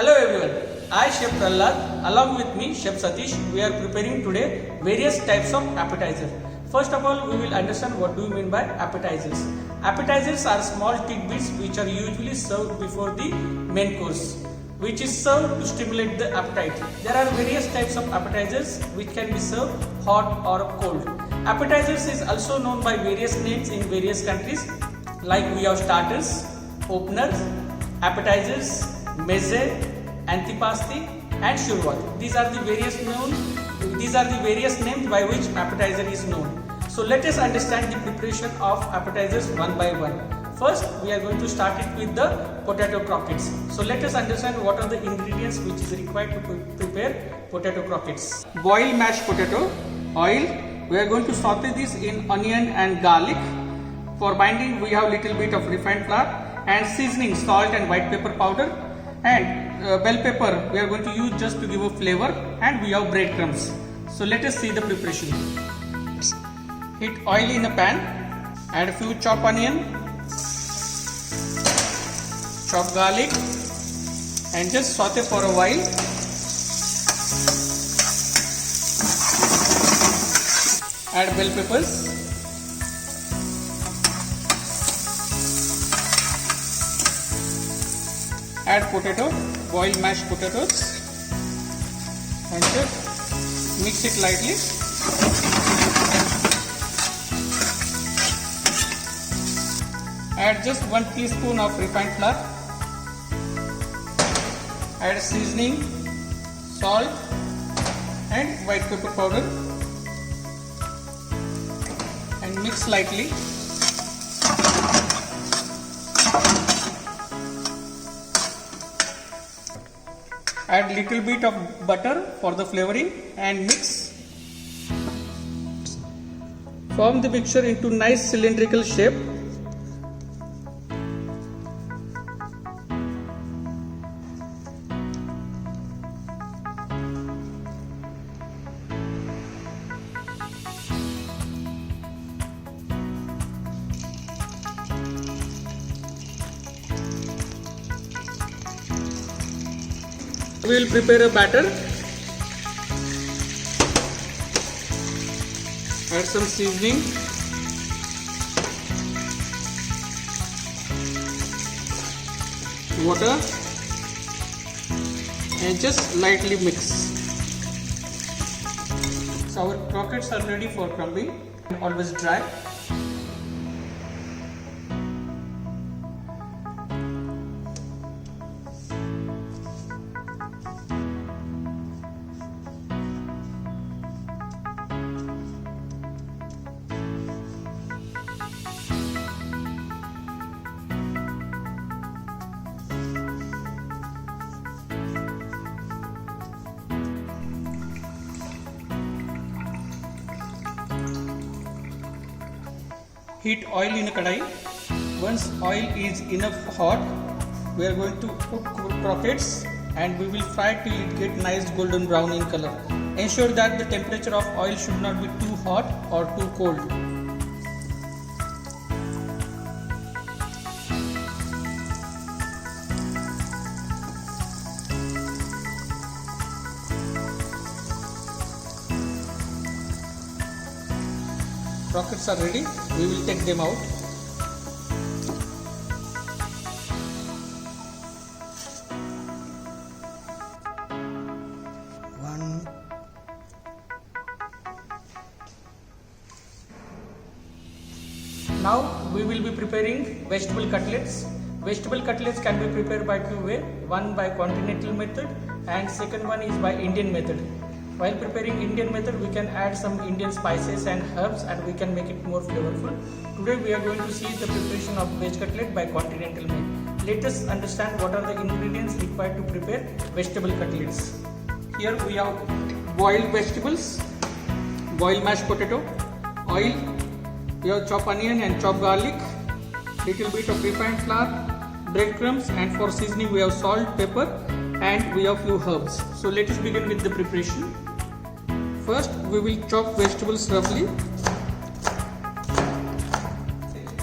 Hello everyone, I Chef Prahlad along with me Chef Satish. We are preparing today various types of appetizers. First of all, we will understand what do you mean by appetizers. Appetizers are small tidbits which are usually served before the main course, which is served to stimulate the appetite. There are various types of appetizers which can be served hot or cold. Appetizers is also known by various names in various countries, like we have starters, openers, appetizers, meze, antipasti and shurwat. These are the various names by which appetizer is known. So let us understand the preparation of appetizers one by one. First, we are going to start it with the potato croquettes. So let us understand what are the ingredients which is required to prepare potato croquettes. Boiled mashed potato, oil. We are going to saute this in onion and garlic. For binding, we have little bit of refined flour and seasoning, salt and white pepper powder, and bell pepper we are going to use just to give a flavor, and we have breadcrumbs. So let us see the preparation. Heat oil in a pan, add a few chopped onion, chopped garlic and just saute for a while. Add bell peppers. Add potato, boiled mashed potatoes, and just mix it lightly. Add just 1 teaspoon of refined flour. Add seasoning, salt and white pepper powder and mix lightly. Add little bit of butter for the flavoring and mix. Form the mixture into nice cylindrical shape. We will prepare a batter. Add some seasoning, water and just lightly mix. So our croquettes are ready for crumbing. Always dry. Heat oil in a kadai. Once oil is enough hot, we are going to put croquettes and we will fry till it get nice golden brown in color. Ensure that the temperature of oil should not be too hot or too cold. Croquettes are ready. We will take them out. Now we will be preparing vegetable cutlets. Vegetable cutlets can be prepared by two ways. One by continental method and second one is by Indian method. While preparing Indian method, we can add some Indian spices and herbs and we can make it more flavorful. Today we are going to see the preparation of veg cutlet by continental method. Let us understand what are the ingredients required to prepare vegetable cutlets. Here we have boiled vegetables, boiled mashed potato, oil, we have chopped onion and chopped garlic, little bit of refined flour, breadcrumbs, and for seasoning we have salt, pepper and we have few herbs. So let us begin with the preparation. First, we will chop vegetables roughly.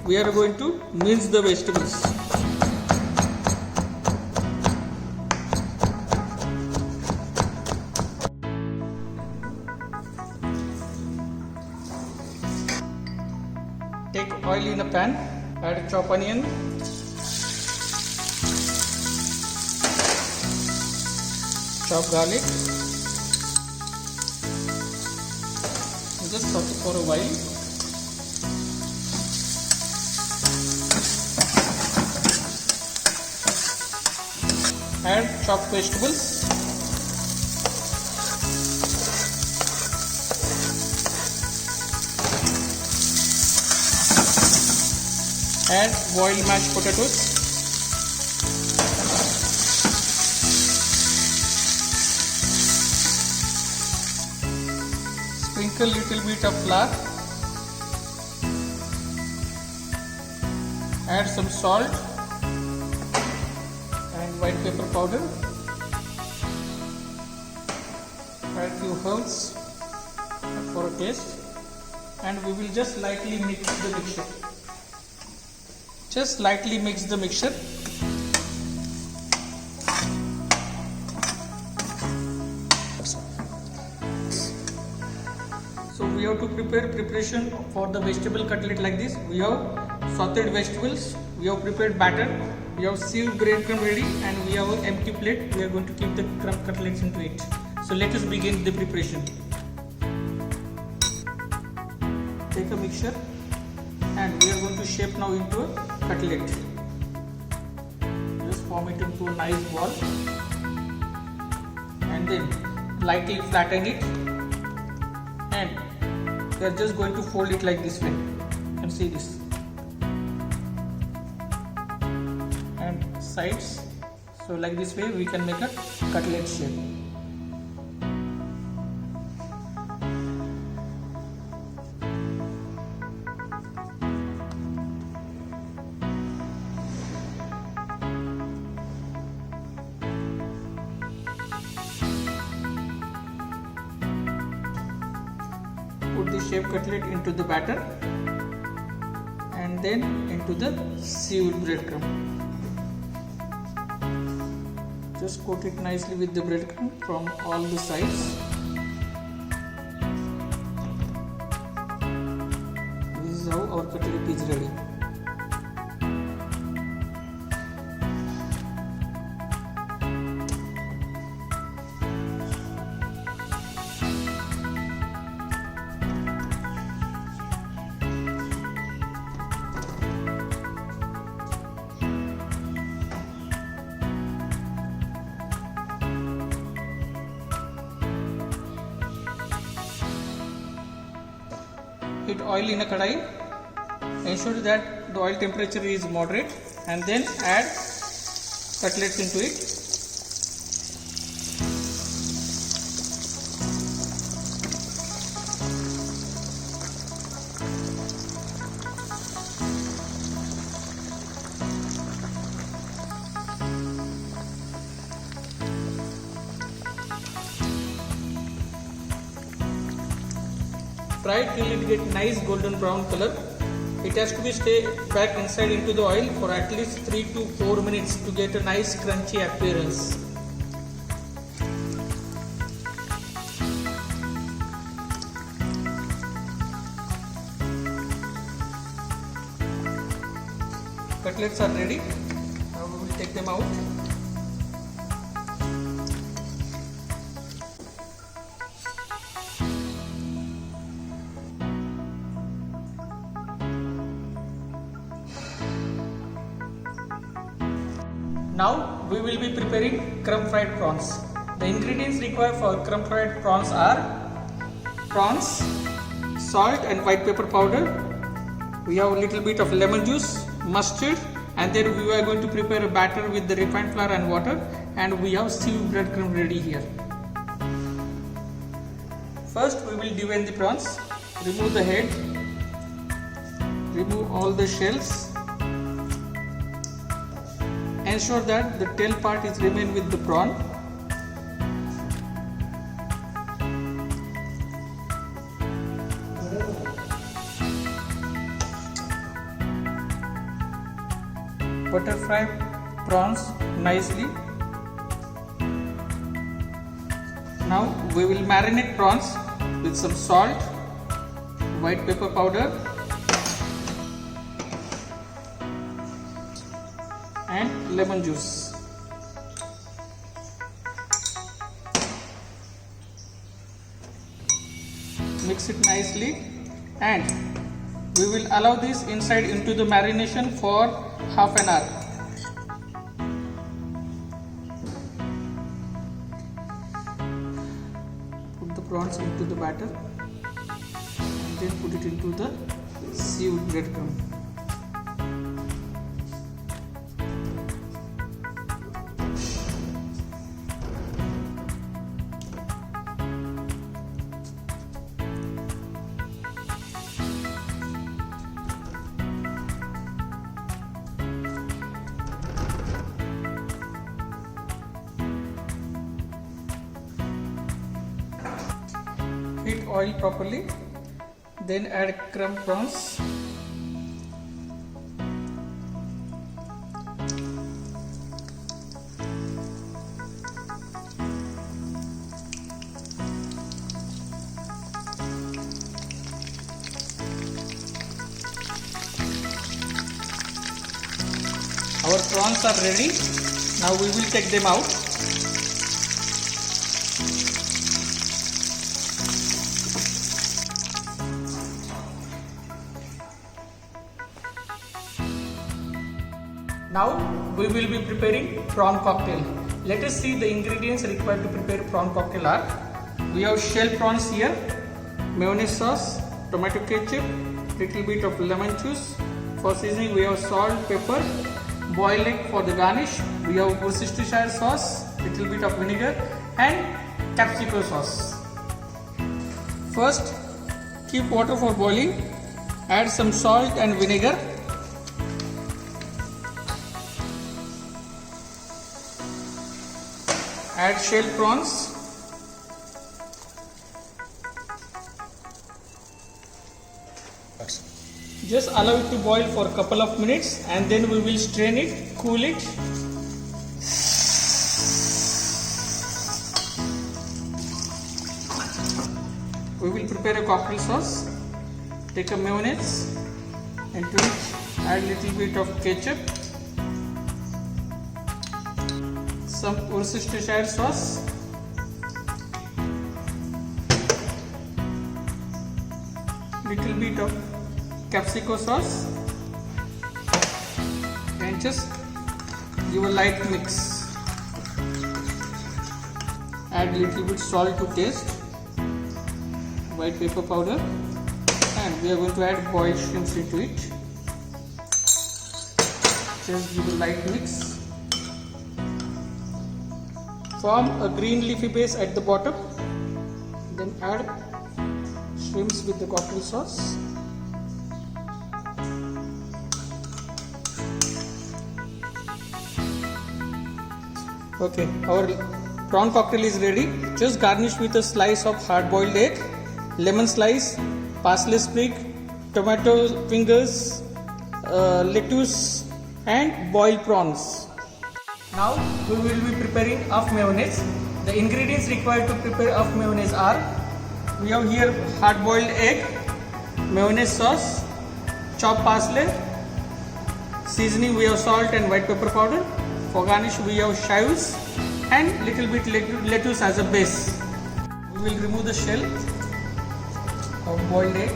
We are going to mince the vegetables. oil in a pan. Add chopped onion, chopped garlic. Just saute for a while. Add chopped vegetables. Add boiled mashed potatoes. Sprinkle little bit of flour. Add some salt and white pepper powder. Add few herbs for a taste, and we will just lightly mix the mixture. Just lightly mix the mixture. So we have to prepare preparation for the vegetable cutlet like this. We have sauteed vegetables, we have prepared batter, we have sealed breadcrumb ready, and we have an empty plate. We are going to keep the crumb cutlets into it. So let us begin the preparation. Take a mixture and we are going to shape now into a cutlet. Just form it into a nice ball and then lightly flatten it, and we are just going to fold it like this way. You can see this, and sides. So like this way we can make a cutlet shape. Put the shaped cutlet into the batter and then into the sealed breadcrumb. Just coat it nicely with the breadcrumb from all the sides. This is how our cutlet is ready. Heat oil in a kadai. Ensure that the oil temperature is moderate, and then add cutlets into it. Fry it till it gets nice golden brown color. It has to be stay back inside into the oil for at least 3 to 4 minutes to get a nice crunchy appearance. Cutlets are ready. Now we will take them out. Now we will be preparing crumb fried prawns. The ingredients required for crumb fried prawns are prawns, salt and white pepper powder. We have a little bit of lemon juice, mustard, and then we are going to prepare a batter with the refined flour and water, and we have sealed breadcrumb ready here. First we will devein the prawns. Remove the head, remove all the shells. Ensure that the tail part is remain with the prawn. Butter fry prawns nicely. Now we will marinate prawns with some salt, white pepper powder, lemon juice. Mix it nicely and we will allow this inside into the marination for half an hour. Put the prawns into the batter and then put it into the sieved breadcrumb. Heat oil properly, then add crumb prawns. Our prawns are ready. Now we will take them out. Now we will be preparing prawn cocktail. Let us see the ingredients required to prepare prawn cocktail are. We have shell prawns here, mayonnaise sauce, tomato ketchup, little bit of lemon juice. For seasoning we have salt, pepper, boiled egg for the garnish. We have Worcestershire sauce, little bit of vinegar and capsicum sauce. First, keep water for boiling. Add some salt and vinegar. Add shell prawns. Just allow it to boil for a couple of minutes and then we will strain it, cool it. We will prepare a cocktail sauce. Take a mayonnaise and to it add little bit of ketchup, some Worcestershire sauce, little bit of capsicum sauce and just give a light mix. Add little bit salt to taste, white pepper powder, and we are going to add boiled shrimps into it. Just give a light mix. Form a green leafy base at the bottom, then add shrimps with the cocktail sauce. Okay, our prawn cocktail is ready. Just garnish with a slice of hard boiled egg, lemon slice, parsley sprig, tomato fingers, lettuce and boiled prawns. Now we will be preparing half mayonnaise. The ingredients required to prepare half mayonnaise are: we have here hard boiled egg, mayonnaise sauce, chopped parsley, seasoning we have salt and white pepper powder. For garnish we have chives and little bit lettuce as a base. We will remove the shell of boiled egg.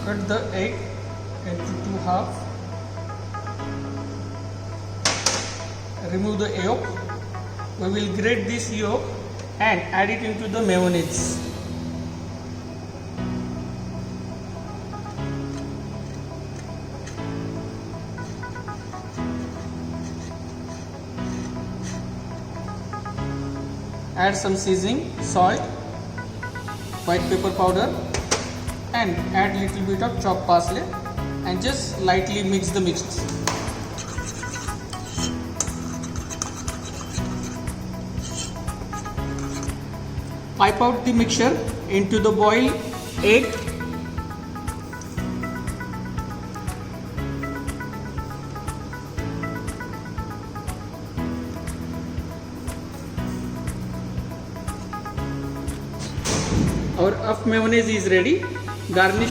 Cut the egg into two halves. Remove the yolk. We will grate this yolk and add it into the mayonnaise. Add some seasoning, salt, white pepper powder and add little bit of chopped parsley and just lightly mix the mix. Pipe out the mixture into the boiled egg. Our puff mayonnaise is ready. Garnish